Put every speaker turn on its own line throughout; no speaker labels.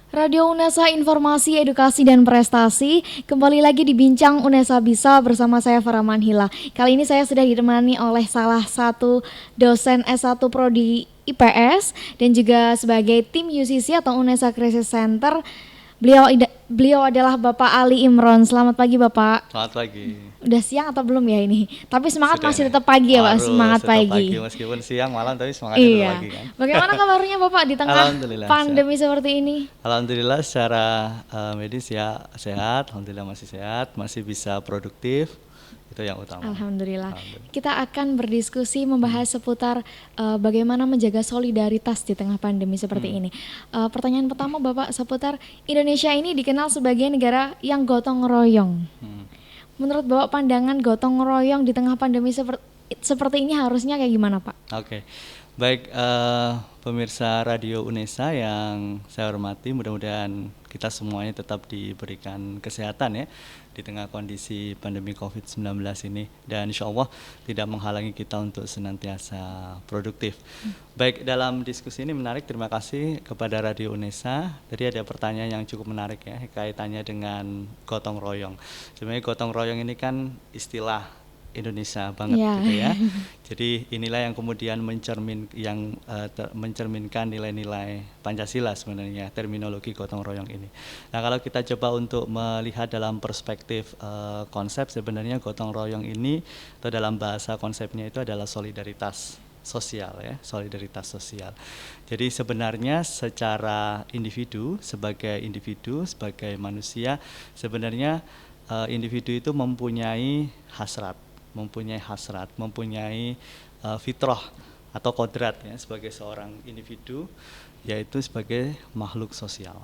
Radio UNESA Informasi, Edukasi, dan Prestasi. Kembali lagi di Bincang UNESA Bisa bersama saya Farah Manhila. Kali ini saya sudah ditemani oleh salah satu dosen S1 Prodi IPS dan juga sebagai tim UCC atau UNESA Crisis Center. Beliau adalah Bapak Ali Imron. Selamat pagi Bapak.
Selamat pagi.
Udah siang atau belum ya ini? Tapi semangat
Sudah
masih
ini.
tetap pagi ya Pak, semangat
Tetap
pagi.
pagi meskipun siang malam tapi semangatnya tetap
Iya.
pagi kan.
Bagaimana kabarnya Bapak di tengah
Alhamdulillah sehat.
pandemi seperti ini?
Alhamdulillah secara medis ya sehat, alhamdulillah masih sehat, masih bisa produktif. Itu yang utama.
Alhamdulillah.
Alhamdulillah.
Kita akan berdiskusi membahas seputar bagaimana menjaga solidaritas di tengah pandemi seperti ini. Pertanyaan pertama Bapak seputar Indonesia ini dikenal sebagai negara yang gotong royong. Menurut Bapak pandangan gotong royong di tengah pandemi seperti ini harusnya kayak gimana Pak?
Oke. Baik, pemirsa Radio UNESA yang saya hormati, mudah-mudahan kita semuanya tetap diberikan kesehatan ya di tengah kondisi pandemi COVID-19 ini, dan insya Allah tidak menghalangi kita untuk senantiasa produktif. Baik, dalam diskusi ini menarik, terima kasih kepada Radio UNESA. Tadi ada pertanyaan yang cukup menarik ya, kaitannya dengan gotong royong. Sebenarnya gotong royong ini kan istilah Indonesia banget gitu ya. Jadi inilah yang kemudian mencerminkan nilai-nilai Pancasila sebenarnya, terminologi gotong royong ini. Nah, kalau kita coba untuk melihat dalam perspektif konsep, sebenarnya gotong royong ini atau dalam bahasa konsepnya itu adalah solidaritas sosial ya, solidaritas sosial. Jadi sebenarnya secara individu, sebagai manusia, sebenarnya individu itu mempunyai hasrat, mempunyai fitrah atau kodrat ya sebagai seorang individu, yaitu sebagai makhluk sosial.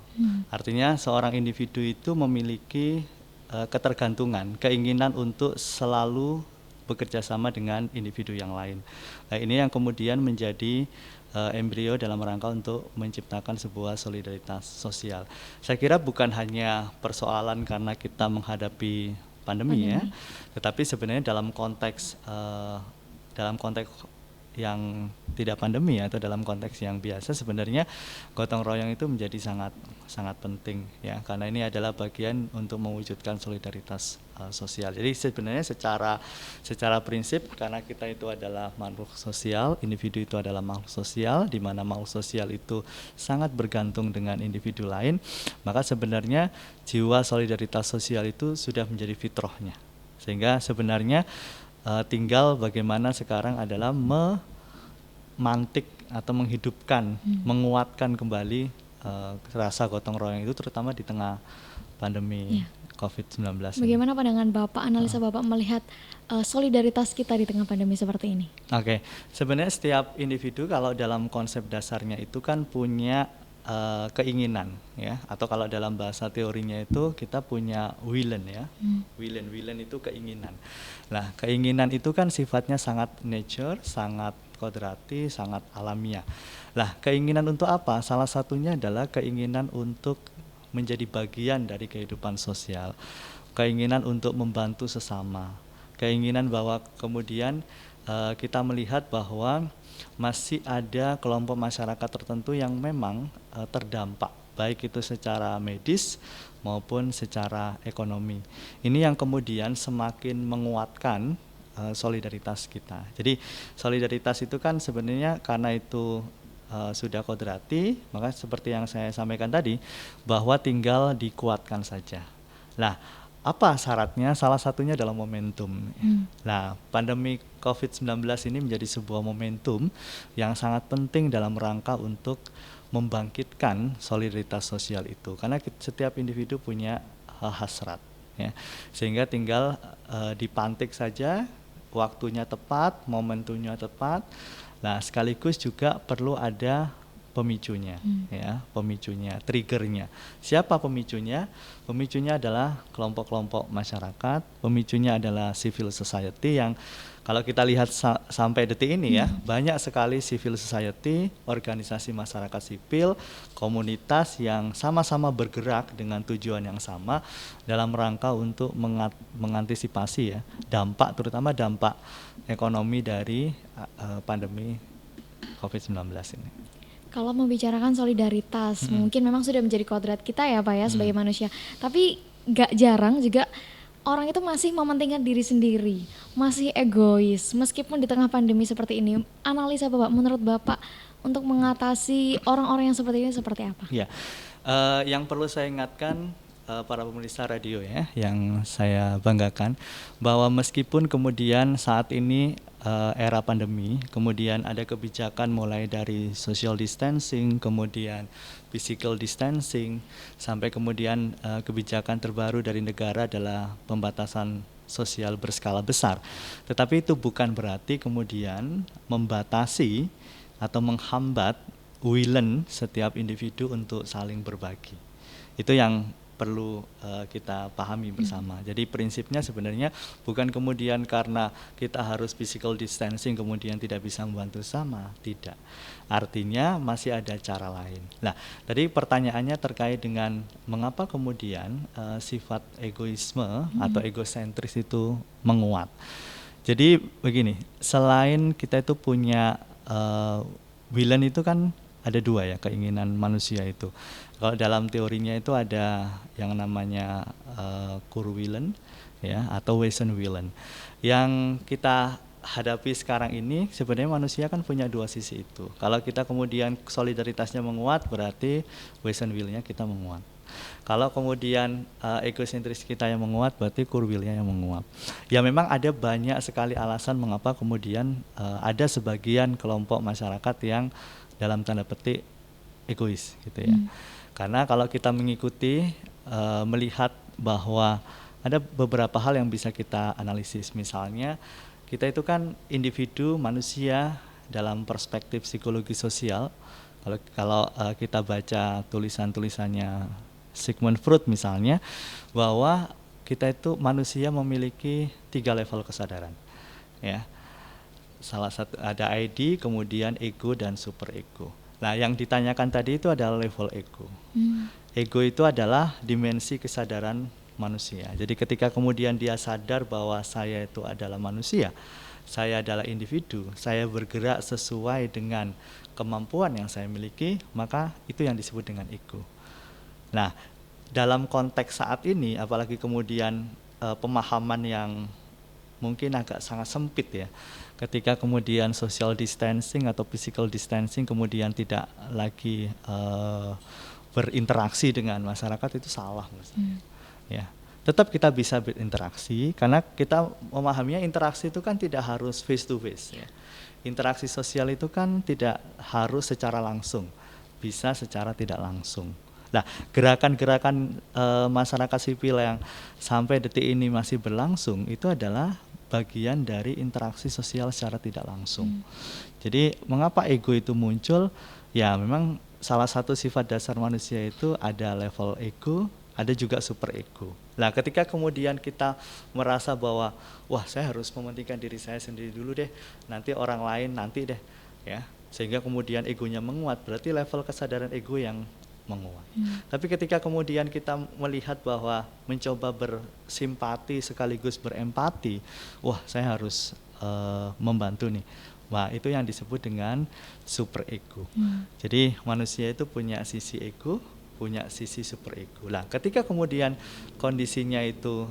Artinya seorang individu itu memiliki ketergantungan, keinginan untuk selalu bekerja sama dengan individu yang lain. Nah, ini yang kemudian menjadi embrio dalam rangka untuk menciptakan sebuah solidaritas sosial. Saya kira bukan hanya persoalan karena kita menghadapi pandemi ya, tetapi sebenarnya dalam konteks yang tidak pandemi atau dalam konteks yang biasa, sebenarnya gotong royong itu menjadi sangat penting ya, karena ini adalah bagian untuk mewujudkan solidaritas sosial. Jadi sebenarnya secara prinsip, karena kita itu adalah makhluk sosial, individu itu adalah makhluk sosial, di mana makhluk sosial itu sangat bergantung dengan individu lain, maka sebenarnya jiwa solidaritas sosial itu sudah menjadi fitrahnya. Sehingga sebenarnya tinggal bagaimana sekarang adalah memantik atau menghidupkan, menguatkan kembali rasa gotong royong itu, terutama di tengah pandemi COVID-19.
Bagaimana pandangan Bapak, analisa Bapak melihat solidaritas kita di tengah pandemi seperti ini?
Oke, sebenarnya setiap individu kalau dalam konsep dasarnya itu kan punya keinginan ya, atau kalau dalam bahasa teorinya itu kita punya willen ya. Willen itu keinginan. Nah, keinginan itu kan sifatnya sangat nature, sangat kodrati, sangat alamiah. Lah, keinginan untuk apa? Salah satunya adalah keinginan untuk menjadi bagian dari kehidupan sosial, keinginan untuk membantu sesama, keinginan bahwa kemudian kita melihat bahwa masih ada kelompok masyarakat tertentu yang memang terdampak, baik itu secara medis maupun secara ekonomi. Ini yang kemudian semakin menguatkan solidaritas kita. Jadi solidaritas itu kan sebenarnya karena itu sudah kodrati, maka seperti yang saya sampaikan tadi, bahwa tinggal dikuatkan saja. Nah, apa syaratnya? Salah satunya adalah momentum. Nah, pandemi COVID-19 ini menjadi sebuah momentum yang sangat penting dalam rangka untuk membangkitkan solidaritas sosial itu, karena setiap individu punya hasrat ya, sehingga tinggal dipantik saja, waktunya tepat, momentumnya tepat. Nah, sekaligus juga perlu ada pemicunya, ya, triggernya. Siapa pemicunya? Pemicunya adalah kelompok-kelompok masyarakat, pemicunya adalah civil society yang kalau kita lihat sampai detik ini ya, banyak sekali civil society, organisasi masyarakat sipil, komunitas yang sama-sama bergerak dengan tujuan yang sama dalam rangka untuk mengantisipasi ya dampak, terutama dampak ekonomi dari pandemi COVID-19 ini.
Kalau membicarakan solidaritas, mungkin memang sudah menjadi kodrat kita ya Pak ya sebagai manusia. Tapi gak jarang juga orang itu masih mementingkan diri sendiri, masih egois. Meskipun di tengah pandemi seperti ini, analisa Bapak, menurut Bapak untuk mengatasi orang-orang yang seperti ini seperti apa?
Ya, yang perlu saya ingatkan para pemirsa radio ya, yang saya banggakan bahwa meskipun kemudian saat ini era pandemi, kemudian ada kebijakan mulai dari social distancing, kemudian physical distancing, sampai kemudian kebijakan terbaru dari negara adalah pembatasan sosial berskala besar. Tetapi itu bukan berarti kemudian membatasi atau menghambat willen setiap individu untuk saling berbagi. Itu yang perlu kita pahami bersama. Jadi prinsipnya sebenarnya bukan kemudian karena kita harus physical distancing kemudian tidak bisa membantu sama, tidak. Artinya masih ada cara lain. Nah, tadi pertanyaannya terkait dengan mengapa kemudian sifat egoisme atau egosentris itu menguat. Jadi begini, selain kita itu punya willen itu kan ada dua ya, keinginan manusia itu. Kalau dalam teorinya itu ada yang namanya Kurwillen ya atau Wesenwillen. Yang kita hadapi sekarang ini sebenarnya manusia kan punya dua sisi itu. Kalau kita kemudian solidaritasnya menguat berarti Wesenwillen-nya kita menguat. Kalau kemudian egosentris kita yang menguat berarti Kurwillen-nya yang menguat. Ya memang ada banyak sekali alasan mengapa kemudian ada sebagian kelompok masyarakat yang dalam tanda petik egois gitu ya. Karena kalau kita mengikuti melihat bahwa ada beberapa hal yang bisa kita analisis. Misalnya kita itu kan individu manusia dalam perspektif psikologi sosial. Kalau kita baca tulisan-tulisannya Sigmund Freud misalnya, bahwa kita itu manusia memiliki 3 level kesadaran ya. Salah satu ada ID, kemudian ego dan super ego. Nah, yang ditanyakan tadi itu adalah level ego. Ego itu adalah dimensi kesadaran manusia. Jadi ketika kemudian dia sadar bahwa saya itu adalah manusia, saya adalah individu, saya bergerak sesuai dengan kemampuan yang saya miliki, maka itu yang disebut dengan ego. Nah, dalam konteks saat ini, apalagi kemudian pemahaman yang mungkin agak sangat sempit ya, ketika kemudian social distancing atau physical distancing kemudian tidak lagi berinteraksi dengan masyarakat, itu salah menurut saya. Ya, tetap kita bisa berinteraksi karena kita memahaminya interaksi itu kan tidak harus face to face ya. Interaksi sosial itu kan tidak harus secara langsung, bisa secara tidak langsung. Nah, gerakan-gerakan masyarakat sipil yang sampai detik ini masih berlangsung itu adalah bagian dari interaksi sosial secara tidak langsung. Jadi mengapa ego itu muncul? Ya memang salah satu sifat dasar manusia itu ada level ego, ada juga super ego. Nah, ketika kemudian kita merasa bahwa wah saya harus mementingkan diri saya sendiri dulu deh, nanti orang lain nanti deh, ya, sehingga kemudian egonya menguat, berarti level kesadaran ego yang menguat. Tapi ketika kemudian kita melihat bahwa mencoba bersimpati sekaligus berempati, wah saya harus membantu nih. Wah, itu yang disebut dengan super ego. Jadi manusia itu punya sisi ego, punya sisi super ego. Nah, ketika kemudian kondisinya itu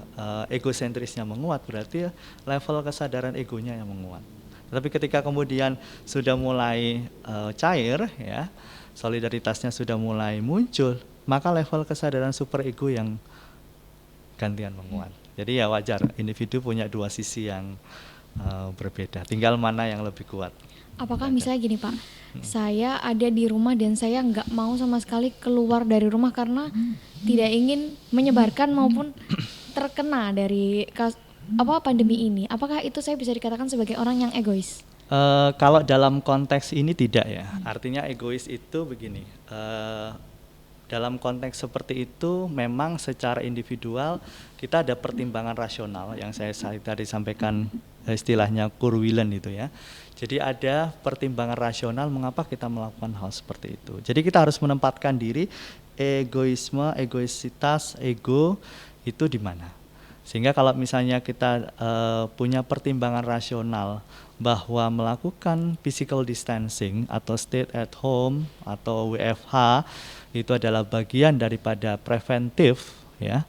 egosentrisnya menguat, berarti level kesadaran egonya yang menguat. Tapi ketika kemudian sudah mulai cair, ya, solidaritasnya sudah mulai muncul, maka level kesadaran super ego yang gantian menguat. Jadi ya wajar, individu punya dua sisi yang berbeda, tinggal mana yang lebih kuat.
Apakah misalnya gini Pak, saya ada di rumah dan saya nggak mau sama sekali keluar dari rumah karena tidak ingin menyebarkan maupun terkena dari pandemi ini. Apakah itu saya bisa dikatakan sebagai orang yang egois?
Kalau dalam konteks ini tidak ya, artinya egois itu begini, dalam konteks seperti itu memang secara individual kita ada pertimbangan rasional yang saya tadi sampaikan, istilahnya Kurwillen itu ya. Jadi ada pertimbangan rasional mengapa kita melakukan hal seperti itu. Jadi kita harus menempatkan diri, egoisme, egoisitas, ego itu di mana. Sehingga kalau misalnya kita punya pertimbangan rasional bahwa melakukan physical distancing atau stay at home atau WFH itu adalah bagian daripada preventif, ya,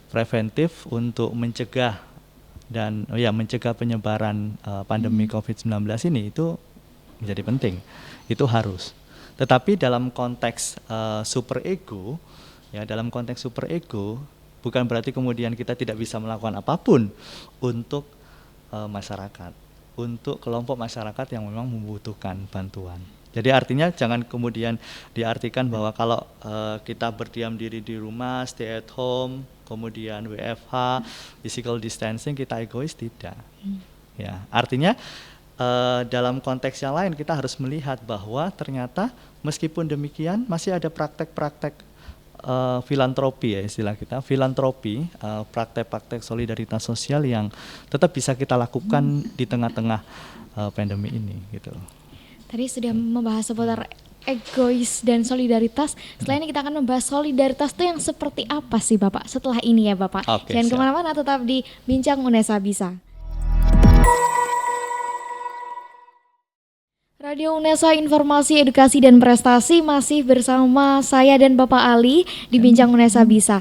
preventif untuk mencegah dan mencegah penyebaran pandemi COVID-19 ini, itu menjadi penting, itu harus. Tetapi dalam konteks super ego, ya, dalam konteks super ego bukan berarti kemudian kita tidak bisa melakukan apapun untuk masyarakat, untuk kelompok masyarakat yang memang membutuhkan bantuan. Jadi artinya jangan kemudian diartikan bahwa kalau kita berdiam diri di rumah, stay at home, kemudian WFH, physical distancing, kita egois, tidak. Ya, artinya dalam konteks yang lain kita harus melihat bahwa ternyata meskipun demikian masih ada praktek-praktek filantropi, ya istilah kita, filantropi, praktek-praktek solidaritas sosial yang tetap bisa kita lakukan di tengah-tengah pandemi ini, gitu.
Tadi sudah membahas seputar egois dan solidaritas. Setelah ini kita akan membahas solidaritas itu yang seperti apa sih Bapak setelah ini ya Bapak.
Oke,
Jangan
siap.
kemana-mana, tetap di Bincang Unesa Bisa. Radio Unesa, informasi, edukasi, dan prestasi, masih bersama saya dan Bapak Ali di Bincang Unesa Bisa.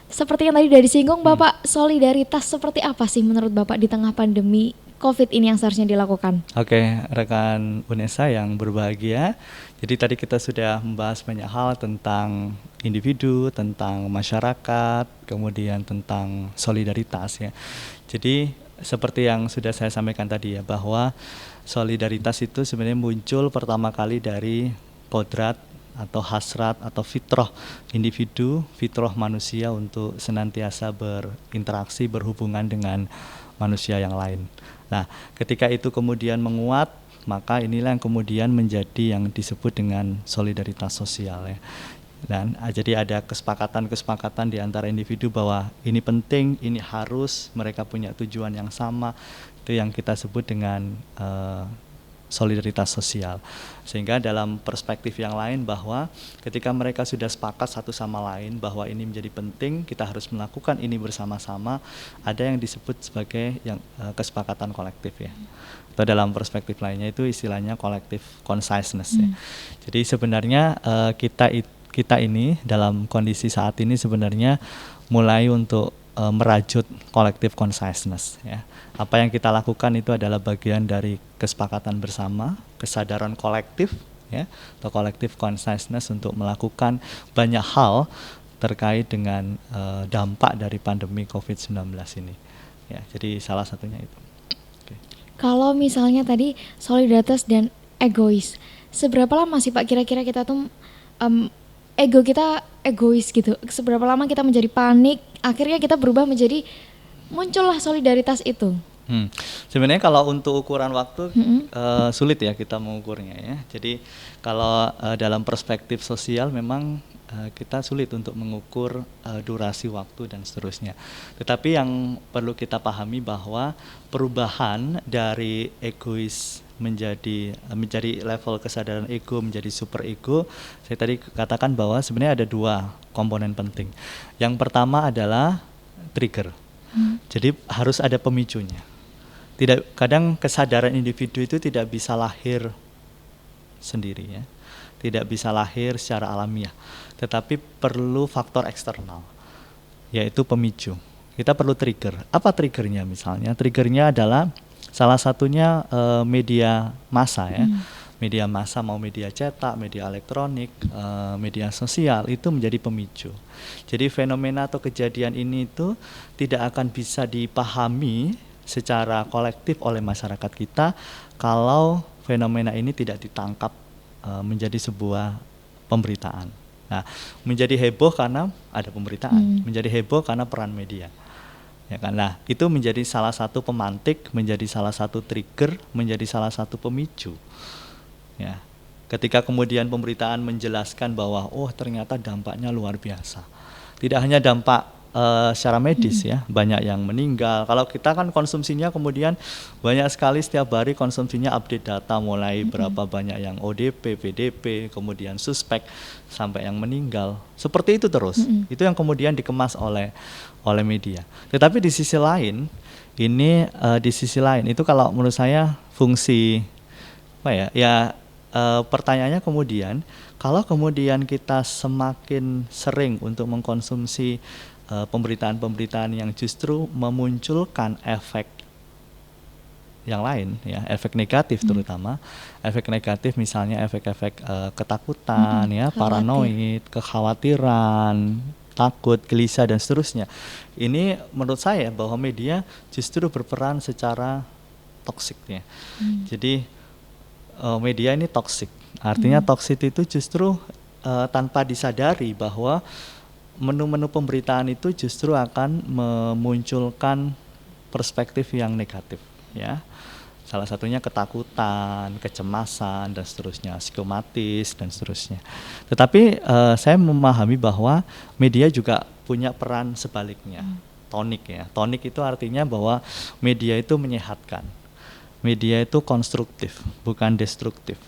Seperti yang tadi sudah disinggung Bapak, solidaritas seperti apa sih menurut Bapak di tengah pandemi COVID ini yang seharusnya dilakukan?
Oke, rekan Unesa yang berbahagia. Jadi tadi kita sudah membahas banyak hal tentang individu, tentang masyarakat, kemudian tentang solidaritas, ya. Jadi seperti yang sudah saya sampaikan tadi, ya, bahwa solidaritas itu sebenarnya muncul pertama kali dari kodrat atau hasrat atau fitrah individu, fitrah manusia untuk senantiasa berinteraksi, berhubungan dengan manusia yang lain. Nah, ketika itu kemudian menguat, maka inilah yang kemudian menjadi yang disebut dengan solidaritas sosial, ya. Dan jadi ada kesepakatan di antara individu bahwa ini penting, ini harus, mereka punya tujuan yang sama. Itu yang kita sebut dengan solidaritas sosial. Sehingga dalam perspektif yang lain bahwa ketika mereka sudah sepakat satu sama lain bahwa ini menjadi penting, kita harus melakukan ini bersama-sama, ada yang disebut sebagai yang kesepakatan kolektif, ya. Atau dalam perspektif lainnya itu istilahnya collective consciousness, ya. Jadi sebenarnya kita ini dalam kondisi saat ini sebenarnya mulai untuk merajut collective consciousness, ya. Apa yang kita lakukan itu adalah bagian dari kesepakatan bersama, kesadaran kolektif, ya, atau collective consciousness untuk melakukan banyak hal terkait dengan dampak dari pandemi COVID-19 ini, ya. Jadi salah satunya itu. Okay.
Kalau misalnya tadi solidaritas dan egois, seberapa lama sih Pak kira-kira kita tuh ego kita egois gitu? Seberapa lama kita menjadi panik, akhirnya kita berubah menjadi muncullah solidaritas itu?
Sebenarnya kalau untuk ukuran waktu sulit ya kita mengukurnya, ya. Jadi kalau dalam perspektif sosial memang kita sulit untuk mengukur durasi waktu dan seterusnya. Tetapi yang perlu kita pahami bahwa perubahan dari egois menjadi level kesadaran ego menjadi super ego, saya tadi katakan bahwa sebenarnya ada dua komponen penting. Yang pertama adalah trigger. Jadi harus ada pemicunya. Kadang kesadaran individu itu tidak bisa lahir sendiri, ya. Tidak bisa lahir secara alamiah. Tetapi perlu faktor eksternal, yaitu pemicu. Kita perlu trigger. Apa triggernya misalnya? Triggernya adalah salah satunya media massa, ya. Media massa, mau media cetak, media elektronik, media sosial, itu menjadi pemicu. Jadi fenomena atau kejadian ini itu tidak akan bisa dipahami secara kolektif oleh masyarakat kita kalau fenomena ini tidak ditangkap menjadi sebuah pemberitaan. Nah, menjadi heboh karena ada pemberitaan, menjadi heboh karena peran media. Ya kan? Nah, itu menjadi salah satu pemantik, menjadi salah satu trigger, menjadi salah satu pemicu. Ya. Ketika kemudian pemberitaan menjelaskan bahwa oh ternyata dampaknya luar biasa. Tidak hanya dampak secara medis ya, banyak yang meninggal. Kalau kita kan konsumsinya kemudian banyak sekali setiap hari konsumsinya update data mulai berapa banyak yang ODP, PDP, kemudian suspek sampai yang meninggal. Seperti itu terus. Itu yang kemudian dikemas oleh media. Tetapi di sisi lain itu kalau menurut saya fungsi apa ya? Ya pertanyaannya kemudian kalau kemudian kita semakin sering untuk mengkonsumsi pemberitaan-pemberitaan yang justru memunculkan efek yang lain ya, efek negatif terutama efek negatif misalnya efek-efek ketakutan ya, paranoid, kekhawatiran, takut, gelisah dan seterusnya. Ini menurut saya bahwa media justru berperan secara toksik ya. Jadi media ini toksik. Artinya toksik itu justru tanpa disadari bahwa menu-menu pemberitaan itu justru akan memunculkan perspektif yang negatif ya. Salah satunya ketakutan, kecemasan dan seterusnya, psikomatis dan seterusnya. Tetapi saya memahami bahwa media juga punya peran sebaliknya, tonik ya. Tonik itu artinya bahwa media itu menyehatkan. Media itu konstruktif, bukan destruktif.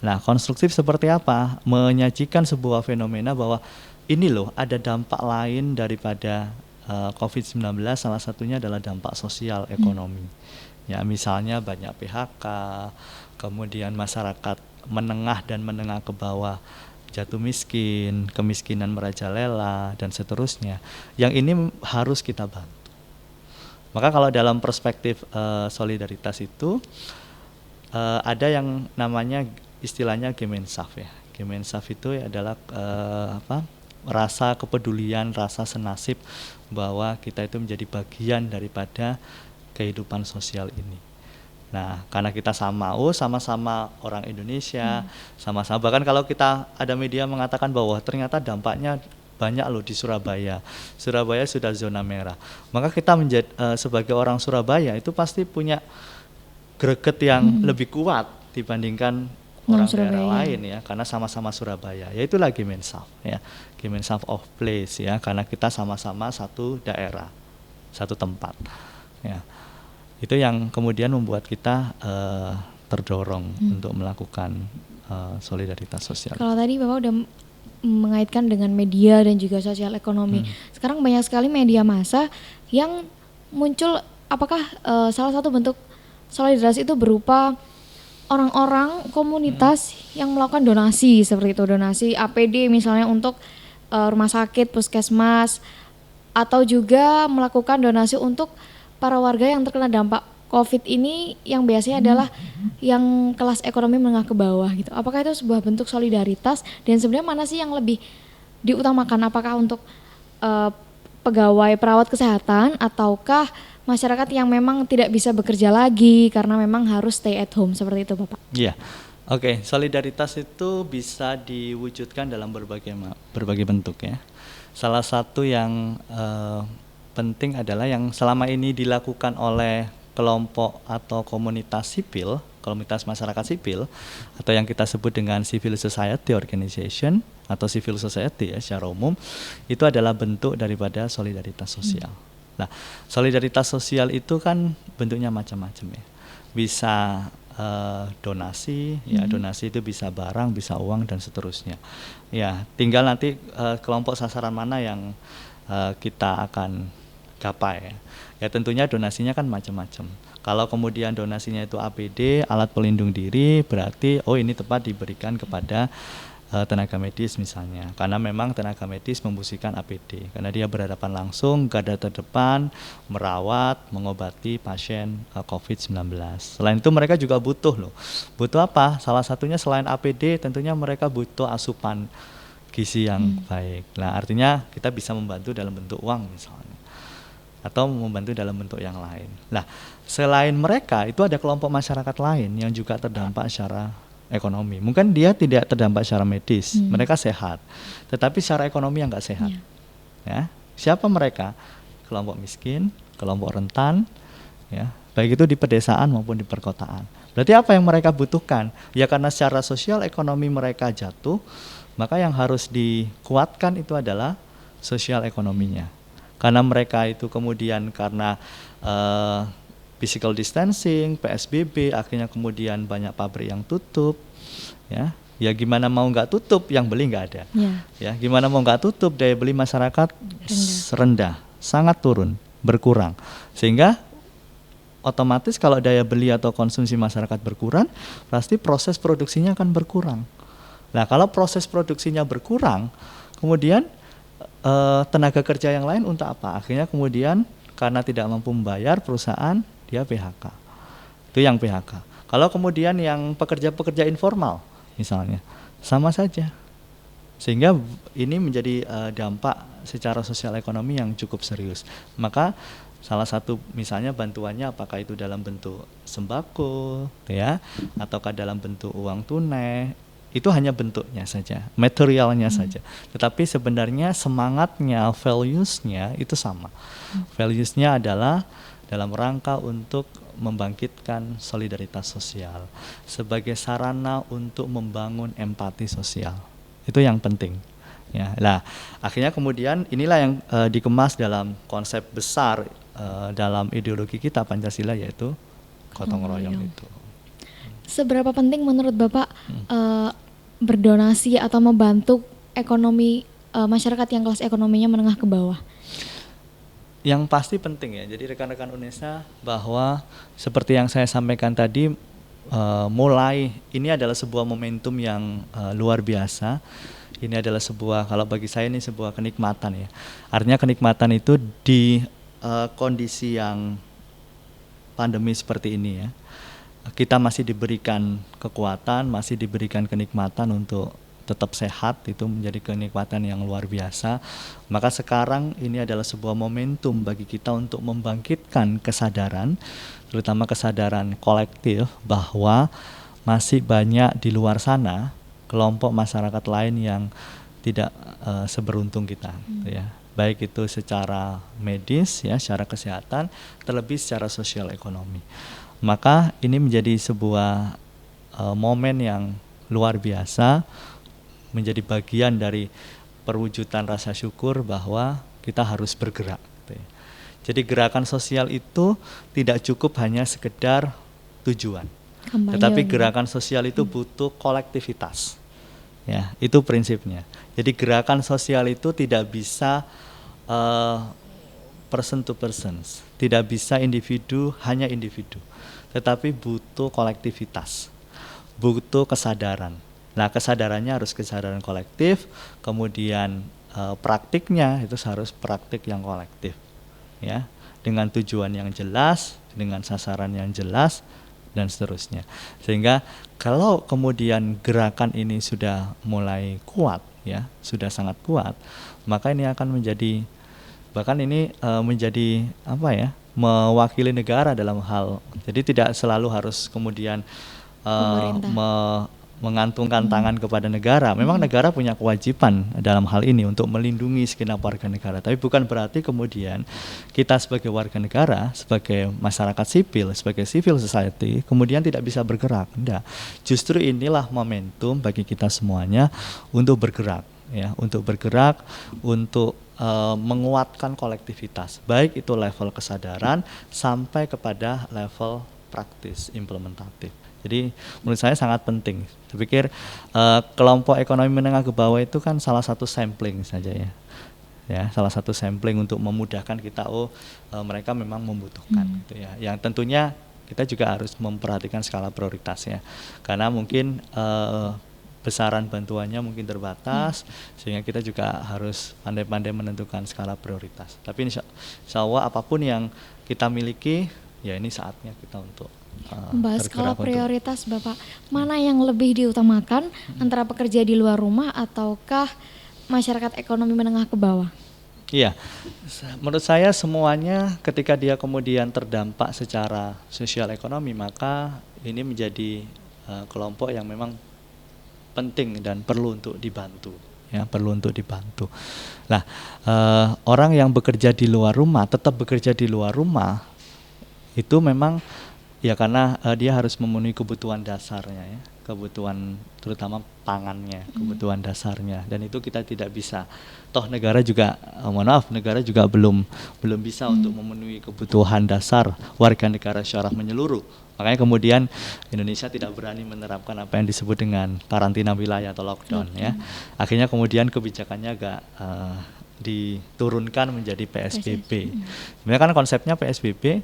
Nah, konstruktif seperti apa? Menyajikan sebuah fenomena bahwa ini loh ada dampak lain daripada COVID-19, salah satunya adalah dampak sosial ekonomi. Ya, misalnya banyak PHK, kemudian masyarakat menengah dan menengah ke bawah jatuh miskin, kemiskinan merajalela dan seterusnya. Yang ini harus kita bantu. Maka kalau dalam perspektif solidaritas itu ada yang namanya istilahnya Gemeinschaft ya. Gemeinschaft itu adalah rasa kepedulian, rasa senasib bahwa kita itu menjadi bagian daripada kehidupan sosial ini. Nah, karena kita sama-sama orang Indonesia, sama-sama. Bahkan kalau kita ada media mengatakan bahwa ternyata dampaknya banyak loh di Surabaya. Surabaya sudah zona merah. Maka kita sebagai orang Surabaya itu pasti punya greget yang lebih kuat dibandingkan orang daerah lain ya, karena sama-sama Surabaya. Ya itulah Gemeinschaft ya, Gemeinschaft of Place ya, karena kita sama-sama satu daerah, satu tempat. Ya, itu yang kemudian membuat kita terdorong untuk melakukan solidaritas sosial.
Kalau tadi Bapak udah mengaitkan dengan media dan juga sosial ekonomi. Sekarang banyak sekali media massa yang muncul. Apakah salah satu bentuk solidaritas itu berupa orang-orang komunitas yang melakukan donasi seperti itu, donasi APD misalnya untuk rumah sakit, puskesmas, atau juga melakukan donasi untuk para warga yang terkena dampak COVID ini yang biasanya adalah yang kelas ekonomi menengah ke bawah gitu. Apakah itu sebuah bentuk solidaritas dan sebenarnya mana sih yang lebih diutamakan? Apakah untuk pegawai perawat kesehatan ataukah masyarakat yang memang tidak bisa bekerja lagi karena memang harus stay at home seperti itu, Bapak?
Iya. Oke, solidaritas itu bisa diwujudkan dalam berbagai bentuk ya. Salah satu yang penting adalah yang selama ini dilakukan oleh kelompok atau komunitas sipil, komunitas masyarakat sipil, atau yang kita sebut dengan civil society organization atau civil society ya secara umum, itu adalah bentuk daripada solidaritas sosial. Nah, solidaritas sosial itu kan bentuknya macam-macam ya. Bisa donasi, ya donasi itu bisa barang, bisa uang dan seterusnya. Ya, tinggal nanti kelompok sasaran mana yang kita akan gapai ya. Ya tentunya donasinya kan macam-macam. Kalau kemudian donasinya itu APD, alat pelindung diri, berarti ini tepat diberikan kepada tenaga medis misalnya, karena memang tenaga medis membutuhkan APD karena dia berhadapan langsung garda terdepan merawat, mengobati pasien COVID-19. Selain itu mereka juga butuh apa? Salah satunya selain APD tentunya mereka butuh asupan gizi yang baik. Nah, artinya kita bisa membantu dalam bentuk uang misalnya atau membantu dalam bentuk yang lain. Nah, selain mereka itu ada kelompok masyarakat lain yang juga terdampak secara ekonomi. Mungkin dia tidak terdampak secara medis, mereka sehat, tetapi secara ekonomi yang nggak sehat. Ya, siapa mereka? Kelompok miskin, kelompok rentan, ya, baik itu di pedesaan maupun di perkotaan. Berarti apa yang mereka butuhkan? Ya karena secara sosial ekonomi mereka jatuh, maka yang harus dikuatkan itu adalah sosial ekonominya. karena mereka itu kemudian karena physical distancing, PSBB, akhirnya kemudian banyak pabrik yang tutup, ya. Ya gimana mau nggak tutup, yang beli nggak ada. Ya gimana mau nggak tutup, daya beli masyarakat rendah, sangat turun, berkurang. Sehingga otomatis kalau daya beli atau konsumsi masyarakat berkurang, pasti proses produksinya akan berkurang. Nah kalau proses produksinya berkurang, kemudian tenaga kerja yang lain untuk apa? Akhirnya kemudian karena tidak mampu membayar, perusahaan dia PHK. Itu yang PHK. Kalau kemudian yang pekerja-pekerja informal misalnya, sama saja. Sehingga ini menjadi dampak secara sosial ekonomi yang cukup serius. Maka salah satu misalnya bantuannya apakah itu dalam bentuk sembako, ya, ataukah dalam bentuk uang tunai, itu hanya bentuknya saja, materialnya saja. Tetapi sebenarnya semangatnya, values-nya itu sama. Values-nya adalah dalam rangka untuk membangkitkan solidaritas sosial sebagai sarana untuk membangun empati sosial. Itu yang penting. Ya, nah, akhirnya kemudian inilah yang dikemas dalam konsep besar dalam ideologi kita Pancasila, yaitu gotong royong itu.
Seberapa penting menurut Bapak berdonasi atau membantu ekonomi masyarakat yang kelas ekonominya menengah ke bawah?
Yang pasti penting ya, jadi rekan-rekan UNESA bahwa seperti yang saya sampaikan tadi, mulai ini adalah sebuah momentum yang luar biasa. Ini adalah sebuah, kalau bagi saya ini sebuah kenikmatan ya. Artinya kenikmatan itu di kondisi yang pandemi seperti ini ya, kita masih diberikan kekuatan, masih diberikan kenikmatan untuk tetap sehat, itu menjadi kenikmatan yang luar biasa. Maka sekarang ini adalah sebuah momentum bagi kita untuk membangkitkan kesadaran, terutama kesadaran kolektif, bahwa masih banyak di luar sana kelompok masyarakat lain yang tidak seberuntung kita, gitu ya. Baik itu secara medis ya, secara kesehatan, terlebih secara sosial ekonomi. Maka ini menjadi sebuah momen yang luar biasa, menjadi bagian dari perwujudan rasa syukur bahwa kita harus bergerak. Jadi gerakan sosial itu tidak cukup hanya sekedar tujuan, tetapi gerakan sosial itu butuh kolektivitas. Ya, itu prinsipnya. Jadi gerakan sosial itu tidak bisa person to person, tidak bisa individu hanya individu, tetapi butuh kolektivitas, butuh kesadaran. Nah, kesadarannya harus kesadaran kolektif, kemudian praktiknya itu harus praktik yang kolektif, ya, dengan tujuan yang jelas, dengan sasaran yang jelas, dan seterusnya. Sehingga kalau kemudian gerakan ini sudah mulai kuat, ya, sudah sangat kuat, maka ini akan menjadi, bahkan ini menjadi apa ya, mewakili negara dalam hal. Jadi tidak selalu harus kemudian mengantungkan tangan kepada negara. Memang negara punya kewajiban dalam hal ini untuk melindungi segenap warga negara. Tapi bukan berarti kemudian kita sebagai warga negara, sebagai masyarakat sipil, sebagai civil society, kemudian tidak bisa bergerak. Tidak. Justru inilah momentum bagi kita semuanya untuk bergerak, ya, untuk bergerak, untuk menguatkan kolektivitas, baik itu level kesadaran sampai kepada level praktis implementatif. Jadi menurut saya sangat penting. Saya pikir kelompok ekonomi menengah ke bawah itu kan salah satu sampling saja ya. Ya, salah satu sampling untuk memudahkan kita, mereka memang membutuhkan gitu ya. Yang tentunya kita juga harus memperhatikan skala prioritasnya. Karena mungkin besaran bantuannya mungkin terbatas, sehingga kita juga harus pandai-pandai menentukan skala prioritas. Tapi insya Allah apapun yang kita miliki, ya ini saatnya kita untuk
membahas skala prioritas Bapak, mana yang lebih diutamakan antara pekerja di luar rumah ataukah masyarakat ekonomi menengah ke bawah?
Iya, menurut saya semuanya ketika dia kemudian terdampak secara sosial ekonomi, maka ini menjadi kelompok yang memang penting dan perlu untuk dibantu. Ya, perlu untuk dibantu. Nah, orang yang bekerja di luar rumah, tetap bekerja di luar rumah, itu memang Ya karena dia harus memenuhi kebutuhan dasarnya ya, kebutuhan terutama pangannya, kebutuhan dasarnya, dan itu kita tidak bisa. Toh negara juga, mohon maaf, negara juga belum bisa untuk memenuhi kebutuhan dasar warga negara secara menyeluruh. Makanya kemudian Indonesia tidak berani menerapkan apa yang disebut dengan karantina wilayah atau lockdown ya. Akhirnya kemudian kebijakannya agak diturunkan menjadi PSBB. Sebenarnya kan konsepnya PSBB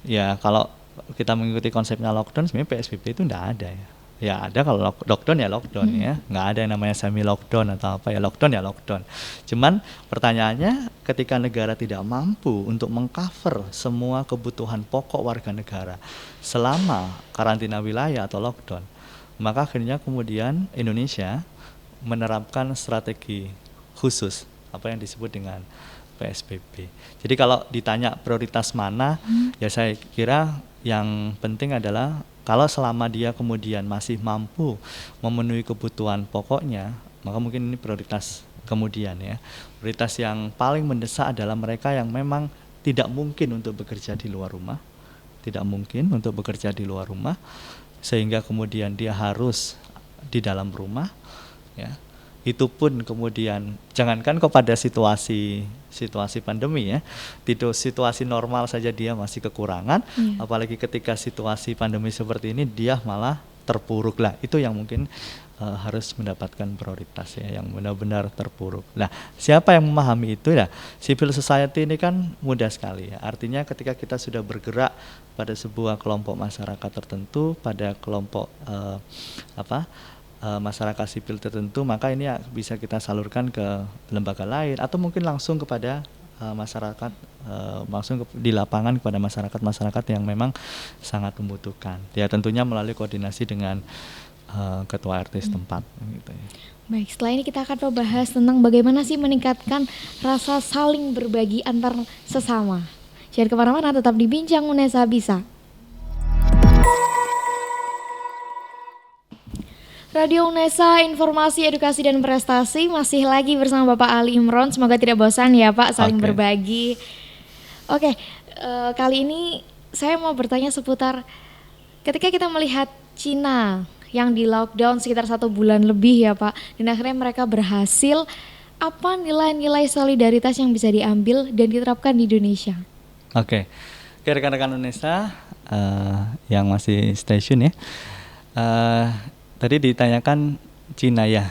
ya, kalau kita mengikuti konsepnya lockdown, sebenarnya PSBB itu enggak ada ya. Ya ada kalau lockdown ya lockdown ya, nggak ada yang namanya semi lockdown atau apa ya, lockdown ya lockdown. Cuman pertanyaannya, ketika negara tidak mampu untuk mengcover semua kebutuhan pokok warga negara selama karantina wilayah atau lockdown, maka akhirnya kemudian Indonesia menerapkan strategi khusus, apa yang disebut dengan PSBB. Jadi kalau ditanya prioritas mana, ya saya kira yang penting adalah kalau selama dia kemudian masih mampu memenuhi kebutuhan pokoknya, maka mungkin ini prioritas kemudian ya. Prioritas yang paling mendesak adalah mereka yang memang tidak mungkin untuk bekerja di luar rumah, sehingga kemudian dia harus di dalam rumah ya. Itu pun kemudian jangankan kepada situasi pandemi ya, situasi normal saja dia masih kekurangan, apalagi ketika situasi pandemi seperti ini dia malah terpuruk lah. Itu yang mungkin harus mendapatkan prioritas ya, yang benar-benar terpuruk. Nah, siapa yang memahami itu ya? Civil society ini kan mudah sekali ya. Artinya ketika kita sudah bergerak pada sebuah kelompok masyarakat tertentu, pada kelompok masyarakat sipil tertentu, maka ini bisa kita salurkan ke lembaga lain atau mungkin langsung kepada masyarakat, langsung di lapangan kepada masyarakat yang memang sangat membutuhkan. Ya tentunya melalui koordinasi dengan ketua RT setempat. Gitu ya.
Baik, setelah ini kita akan membahas tentang bagaimana sih meningkatkan rasa saling berbagi antar sesama. Jangan kemana-mana, tetap di Bincang UNESA Bisa. Radio UNESA, informasi, edukasi, dan prestasi. Masih lagi bersama Bapak Ali Imron. Semoga tidak bosan ya Pak, saling berbagi. Oke, kali ini saya mau bertanya seputar ketika kita melihat Cina yang di lockdown sekitar 1 bulan lebih ya Pak, dan akhirnya mereka berhasil. Apa nilai-nilai solidaritas yang bisa diambil dan diterapkan di Indonesia?
Oke, rekan-rekan UNESA yang masih stay tune ya. Tadi ditanyakan Cina ya,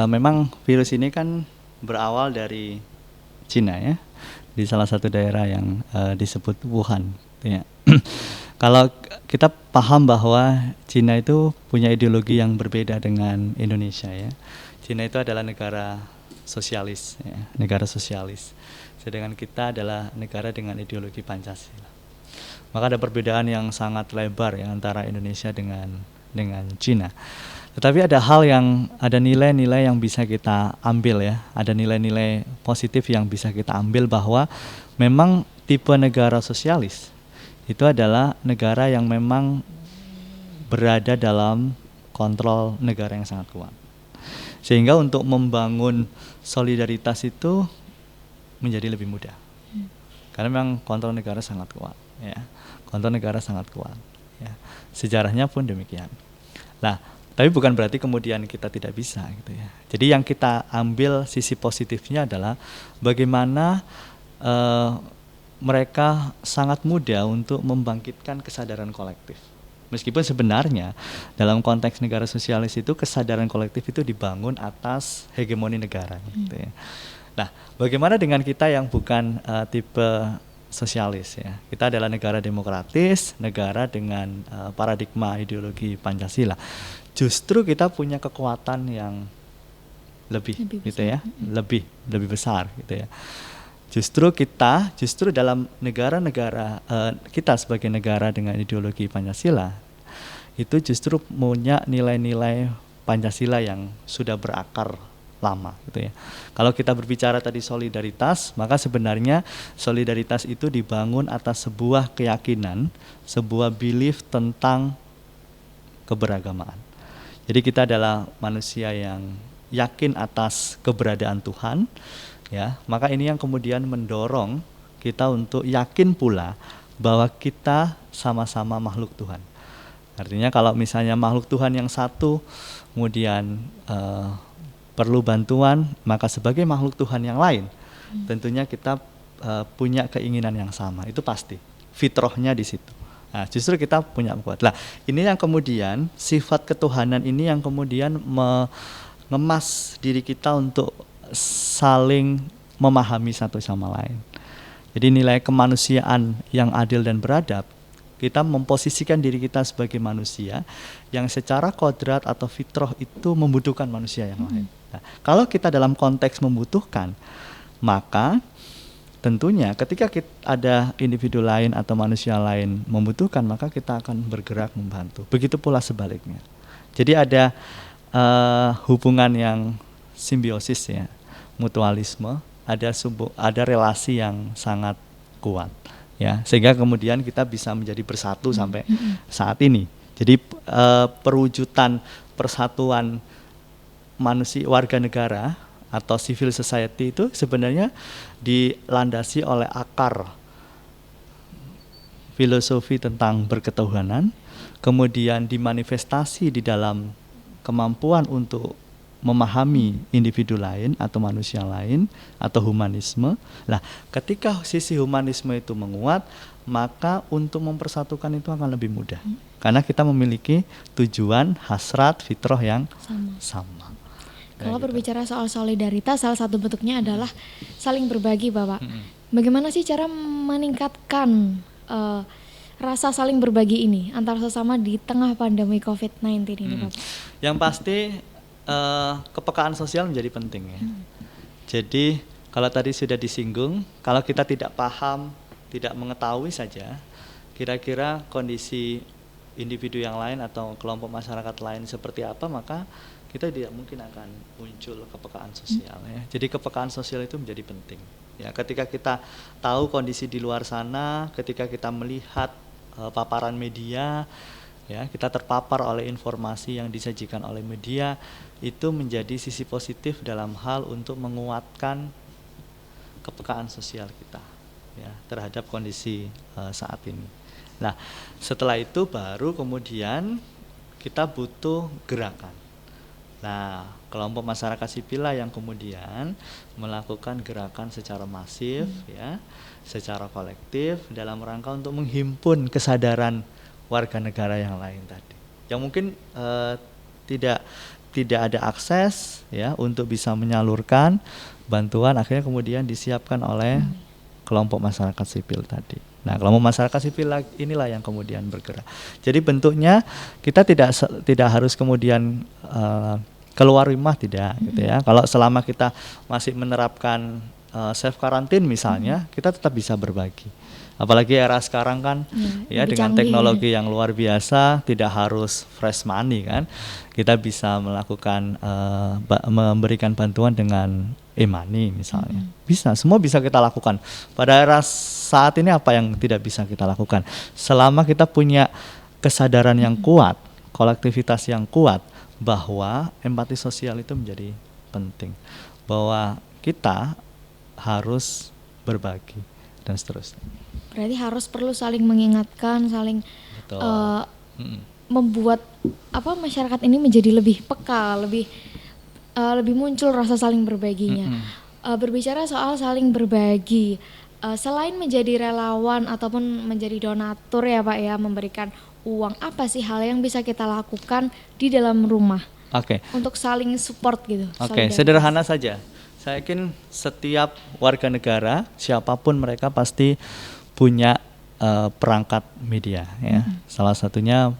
memang virus ini kan berawal dari Cina ya, di salah satu daerah yang disebut Wuhan ya. Kalau kita paham bahwa Cina itu punya ideologi yang berbeda dengan Indonesia ya. Cina itu adalah negara sosialis ya, sedangkan kita adalah negara dengan ideologi Pancasila. Maka ada perbedaan yang sangat lebar ya antara Indonesia dengan Cina. Tetapi ada nilai-nilai yang bisa kita ambil ya, ada nilai-nilai positif yang bisa kita ambil bahwa memang tipe negara sosialis itu adalah negara yang memang berada dalam kontrol negara yang sangat kuat. Sehingga untuk membangun solidaritas itu menjadi lebih mudah. Karena memang kontrol negara sangat kuat ya. Ya. Sejarahnya pun demikian. Nah, tapi bukan berarti kemudian kita tidak bisa gitu ya. Jadi yang kita ambil sisi positifnya adalah bagaimana mereka sangat mudah untuk membangkitkan kesadaran kolektif. Meskipun sebenarnya dalam konteks negara sosialis itu kesadaran kolektif itu dibangun atas hegemoni negara gitu ya. Nah, bagaimana dengan kita yang bukan tipe sosialis ya. Kita adalah negara demokratis, negara dengan paradigma ideologi Pancasila. Justru kita punya kekuatan yang lebih gitu ya, lebih besar gitu ya. Justru dalam negara-negara kita sebagai negara dengan ideologi Pancasila itu justru punya nilai-nilai Pancasila yang sudah berakar lama gitu ya. Kalau kita berbicara tadi solidaritas, maka sebenarnya solidaritas itu dibangun atas sebuah keyakinan, sebuah belief tentang keberagamaan. Jadi kita adalah manusia yang yakin atas keberadaan Tuhan, ya. Maka ini yang kemudian mendorong kita untuk yakin pula bahwa kita sama-sama makhluk Tuhan. Artinya kalau misalnya makhluk Tuhan yang satu kemudian perlu bantuan, maka sebagai makhluk Tuhan yang lain tentunya kita punya keinginan yang sama, itu pasti fitrahnya di situ. Nah, justru kita punya kuat. Nah, ini yang kemudian sifat ketuhanan ini yang kemudian mengemas diri kita untuk saling memahami satu sama lain. Jadi nilai kemanusiaan yang adil dan beradab, kita memposisikan diri kita sebagai manusia yang secara kodrat atau fitrah itu membutuhkan manusia yang lain. Nah, kalau kita dalam konteks membutuhkan, maka tentunya ketika ada individu lain atau manusia lain membutuhkan, maka kita akan bergerak membantu. Begitu pula sebaliknya. Jadi ada hubungan yang simbiosis ya, mutualisme, ada relasi yang sangat kuat ya, sehingga kemudian kita bisa menjadi bersatu sampai saat ini. Jadi perwujudan persatuan manusia warga negara atau civil society itu sebenarnya dilandasi oleh akar filosofi tentang berketuhanan, kemudian dimanifestasi di dalam kemampuan untuk memahami individu lain atau manusia lain atau humanisme. Nah, ketika sisi humanisme itu menguat, maka untuk mempersatukan itu akan lebih mudah. Karena kita memiliki tujuan, hasrat, fitrah yang sama.
Kalau berbicara soal solidaritas, salah satu bentuknya adalah saling berbagi, Bapak. Bagaimana sih cara meningkatkan rasa saling berbagi ini antar sesama di tengah pandemi COVID-19 ini, Bapak?
Yang pasti kepekaan sosial menjadi penting ya. Jadi kalau tadi sudah disinggung, kalau kita tidak paham, tidak mengetahui saja kira-kira kondisi individu yang lain atau kelompok masyarakat lain seperti apa, maka kita tidak mungkin akan muncul kepekaan sosial ya. Jadi kepekaan sosial itu menjadi penting ya. Ketika kita tahu kondisi di luar sana, ketika kita melihat paparan media ya, kita terpapar oleh informasi yang disajikan oleh media, itu menjadi sisi positif dalam hal untuk menguatkan kepekaan sosial kita ya terhadap kondisi saat ini. Nah, setelah itu baru kemudian kita butuh gerakan. Nah, kelompok masyarakat sipil lah yang kemudian melakukan gerakan secara masif ya, secara kolektif dalam rangka untuk menghimpun kesadaran warga negara yang lain tadi. Yang mungkin tidak ada akses ya untuk bisa menyalurkan bantuan, akhirnya kemudian disiapkan oleh kelompok masyarakat sipil tadi. Nah, kelompok masyarakat sipil inilah yang kemudian bergerak. Jadi bentuknya kita tidak harus kemudian keluar rumah, tidak gitu ya. Kalau selama kita masih menerapkan self quarantine misalnya, kita tetap bisa berbagi. Apalagi era sekarang kan ya dengan teknologi yang luar biasa, tidak harus fresh money kan. Kita bisa melakukan memberikan bantuan dengan e-money misalnya. Bisa, semua bisa kita lakukan. Pada era saat ini apa yang tidak bisa kita lakukan? Selama kita punya kesadaran yang kuat, kolektivitas yang kuat, bahwa empati sosial itu menjadi penting, bahwa kita harus berbagi dan seterusnya.
Berarti perlu saling mengingatkan, saling membuat masyarakat ini menjadi lebih peka, lebih muncul rasa saling berbaginya. Berbicara soal saling berbagi, selain menjadi relawan ataupun menjadi donatur ya Pak ya, memberikan uang, apa sih hal yang bisa kita lakukan di dalam rumah untuk saling support gitu?
Sederhana saja. Saya yakin setiap warga negara, siapapun mereka pasti punya perangkat media ya. Salah satunya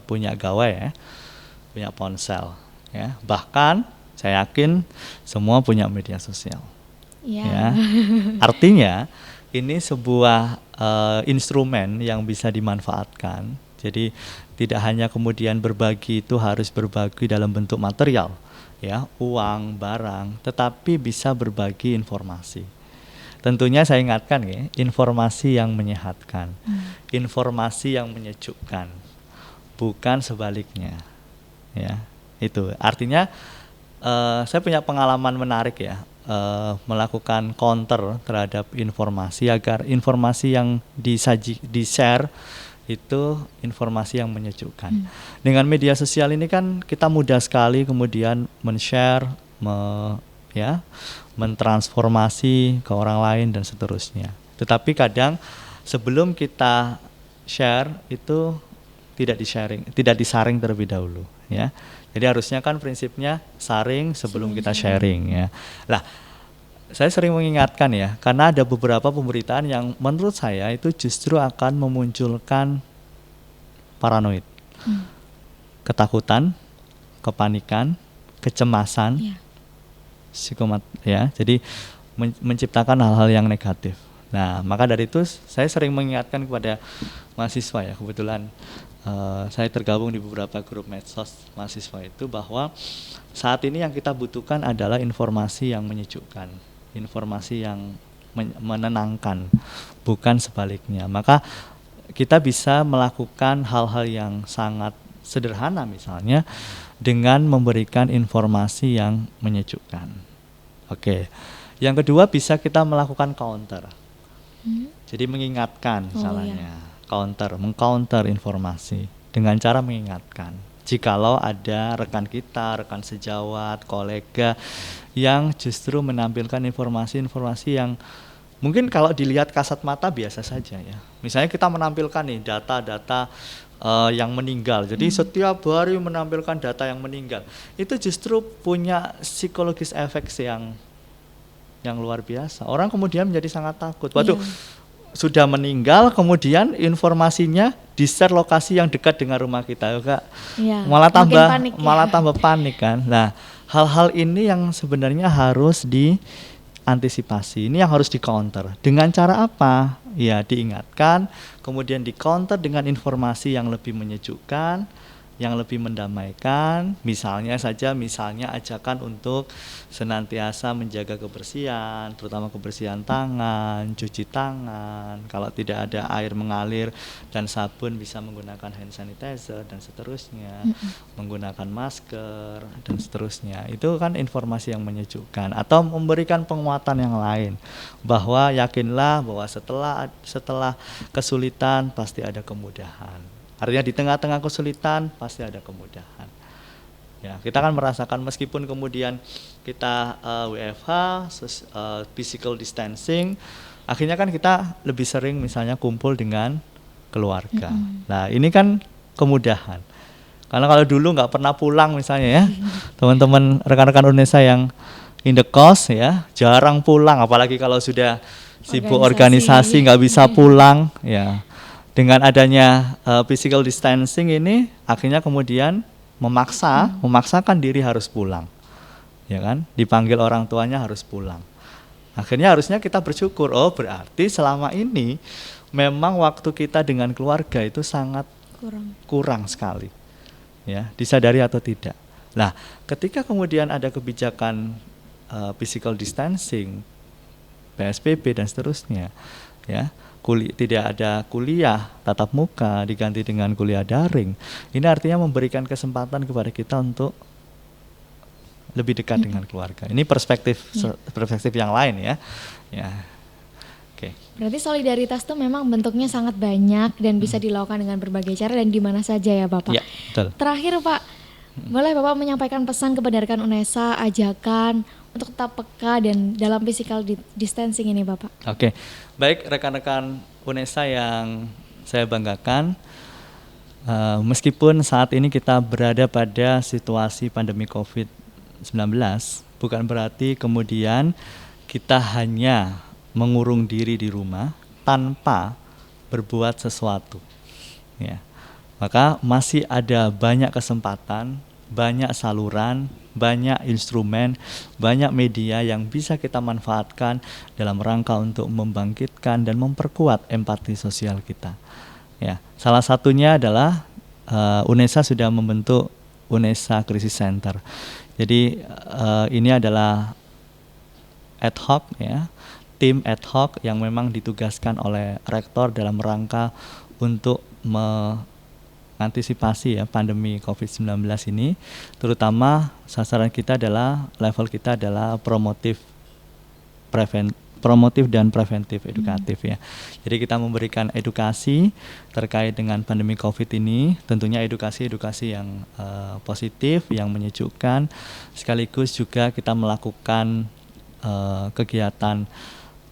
punya gawai ya, punya ponsel ya. Bahkan saya yakin semua punya media sosial. Ya. Artinya ini sebuah instrumen yang bisa dimanfaatkan. Jadi tidak hanya kemudian berbagi itu harus berbagi dalam bentuk material, ya, uang, barang, tetapi bisa berbagi informasi. Tentunya saya ingatkan ya, informasi yang menyehatkan, informasi yang menyejukkan, bukan sebaliknya. Ya, itu artinya saya punya pengalaman menarik ya. melakukan counter terhadap informasi agar informasi yang di-share itu informasi yang menyejukkan. Dengan media sosial ini kan kita mudah sekali kemudian men-share, mentransformasi ke orang lain dan seterusnya. Tetapi kadang sebelum kita share itu tidak disaring terlebih dahulu, ya. Jadi harusnya kan prinsipnya saring sebelum kita sharing, ya. Lah, saya sering mengingatkan ya, karena ada beberapa pemberitaan yang menurut saya itu justru akan memunculkan paranoid, ketakutan, kepanikan, kecemasan, psikomat, ya. Jadi menciptakan hal-hal yang negatif. Nah, maka dari itu saya sering mengingatkan kepada mahasiswa ya, kebetulan saya tergabung di beberapa grup medsos mahasiswa itu, bahwa saat ini yang kita butuhkan adalah informasi yang menyejukkan, informasi yang menenangkan, bukan sebaliknya. Maka kita bisa melakukan hal-hal yang sangat sederhana misalnya dengan memberikan informasi yang menyejukkan. Oke. Yang kedua bisa kita melakukan counter. Jadi mengingatkan misalnya, mengcounter informasi dengan cara mengingatkan. Jikalau ada rekan kita, rekan sejawat, kolega yang justru menampilkan informasi-informasi yang mungkin kalau dilihat kasat mata biasa saja ya. Misalnya kita menampilkan nih data-data yang meninggal. Jadi setiap hari menampilkan data yang meninggal. Itu justru punya psikologis efek yang luar biasa. Orang kemudian menjadi sangat takut. Waduh, sudah meninggal, kemudian informasinya di-share lokasi yang dekat dengan rumah kita, Kak. Malah tambah panik kan. Nah, hal-hal ini yang sebenarnya harus diantisipasi. Ini yang harus di-counter. Dengan cara apa? Ya, diingatkan, kemudian di-counter dengan informasi yang lebih menyejukkan, yang lebih mendamaikan, misalnya ajakan untuk senantiasa menjaga kebersihan, terutama kebersihan tangan, cuci tangan, kalau tidak ada air mengalir dan sabun bisa menggunakan hand sanitizer dan seterusnya, menggunakan masker dan seterusnya. Itu kan informasi yang menyejukkan, atau memberikan penguatan yang lain, bahwa yakinlah bahwa setelah kesulitan pasti ada kemudahan. Artinya di tengah-tengah kesulitan pasti ada kemudahan. Ya, kita kan merasakan meskipun kemudian kita WFH, physical distancing, akhirnya kan kita lebih sering misalnya kumpul dengan keluarga. Nah, ini kan kemudahan. Karena kalau dulu nggak pernah pulang misalnya ya, teman-teman rekan-rekan Unesa yang in the course ya, jarang pulang, apalagi kalau sudah sibuk organisasi nggak bisa pulang ya. Dengan adanya physical distancing ini akhirnya kemudian memaksakan diri harus pulang, ya kan? Dipanggil orang tuanya harus pulang. Akhirnya harusnya kita bersyukur, oh berarti selama ini memang waktu kita dengan keluarga itu sangat kurang sekali, ya, disadari atau tidak. Nah, ketika kemudian ada kebijakan physical distancing, PSBB dan seterusnya, ya. Tidak ada kuliah tatap muka diganti dengan kuliah daring. Ini artinya memberikan kesempatan kepada kita untuk lebih dekat dengan keluarga. Ini perspektif yang lain ya. Ya. Oke.
Berarti solidaritas itu memang bentuknya sangat banyak dan bisa dilakukan dengan berbagai cara dan di mana saja ya Bapak.
Ya, betul.
Terakhir Pak, boleh Bapak menyampaikan pesan kepada rekan Unesa, ajakan untuk tetap peka dan dalam physical distancing ini Bapak.
Oke, baik rekan-rekan Unesa yang saya banggakan, meskipun saat ini kita berada pada situasi pandemi COVID-19, bukan berarti kemudian kita hanya mengurung diri di rumah tanpa berbuat sesuatu. Ya. Maka masih ada banyak kesempatan, banyak saluran, banyak instrumen, banyak media yang bisa kita manfaatkan dalam rangka untuk membangkitkan dan memperkuat empati sosial kita. Ya, salah satunya adalah Unesa sudah membentuk Unesa Crisis Center. Jadi ini adalah ad hoc ya, tim ad hoc yang memang ditugaskan oleh rektor dalam rangka untuk antisipasi ya pandemi COVID-19 ini, terutama sasaran kita adalah level kita adalah promotif promotif dan preventif edukatif ya. Jadi kita memberikan edukasi terkait dengan pandemi COVID ini, tentunya edukasi yang positif, yang menyejukkan, sekaligus juga kita melakukan kegiatan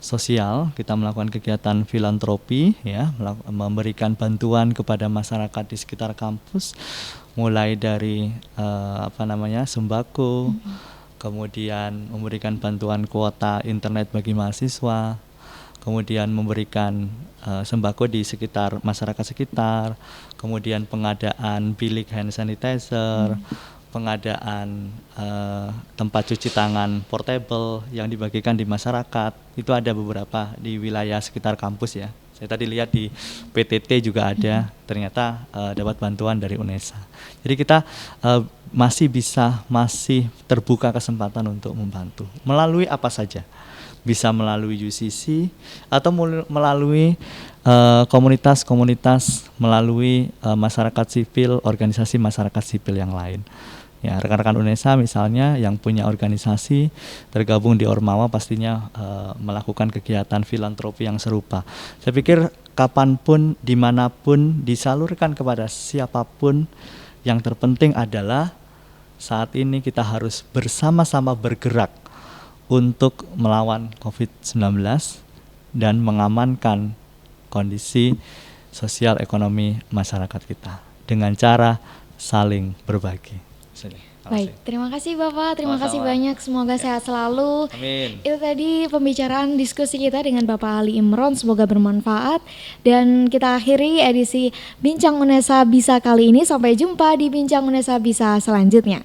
sosial, kita melakukan kegiatan filantropi ya, memberikan bantuan kepada masyarakat di sekitar kampus, mulai dari sembako, kemudian memberikan bantuan kuota internet bagi mahasiswa, kemudian memberikan sembako di sekitar masyarakat sekitar, kemudian pengadaan bilik hand sanitizer, pengadaan tempat cuci tangan portable yang dibagikan di masyarakat. Itu ada beberapa di wilayah sekitar kampus ya. Saya tadi lihat di PTT juga ada, ternyata dapat bantuan dari UNESA. Jadi kita masih terbuka kesempatan untuk membantu. Melalui apa saja? Bisa melalui UCC atau melalui komunitas-komunitas, melalui masyarakat sipil, organisasi masyarakat sipil yang lain. Ya, rekan-rekan UNESA misalnya yang punya organisasi tergabung di Ormawa pastinya melakukan kegiatan filantropi yang serupa. Saya pikir kapanpun, dimanapun, disalurkan kepada siapapun, yang terpenting adalah saat ini kita harus bersama-sama bergerak untuk melawan COVID-19 dan mengamankan kondisi sosial ekonomi masyarakat kita dengan cara saling berbagi.
Baik, terima kasih Bapak, terima kasih
Sama-sama.
banyak, semoga sehat selalu.
Amin.
Itu tadi pembicaraan diskusi kita dengan Bapak Ali Imron, semoga bermanfaat. Dan kita akhiri edisi Bincang UNESA Bisa kali ini, sampai jumpa di Bincang UNESA Bisa selanjutnya.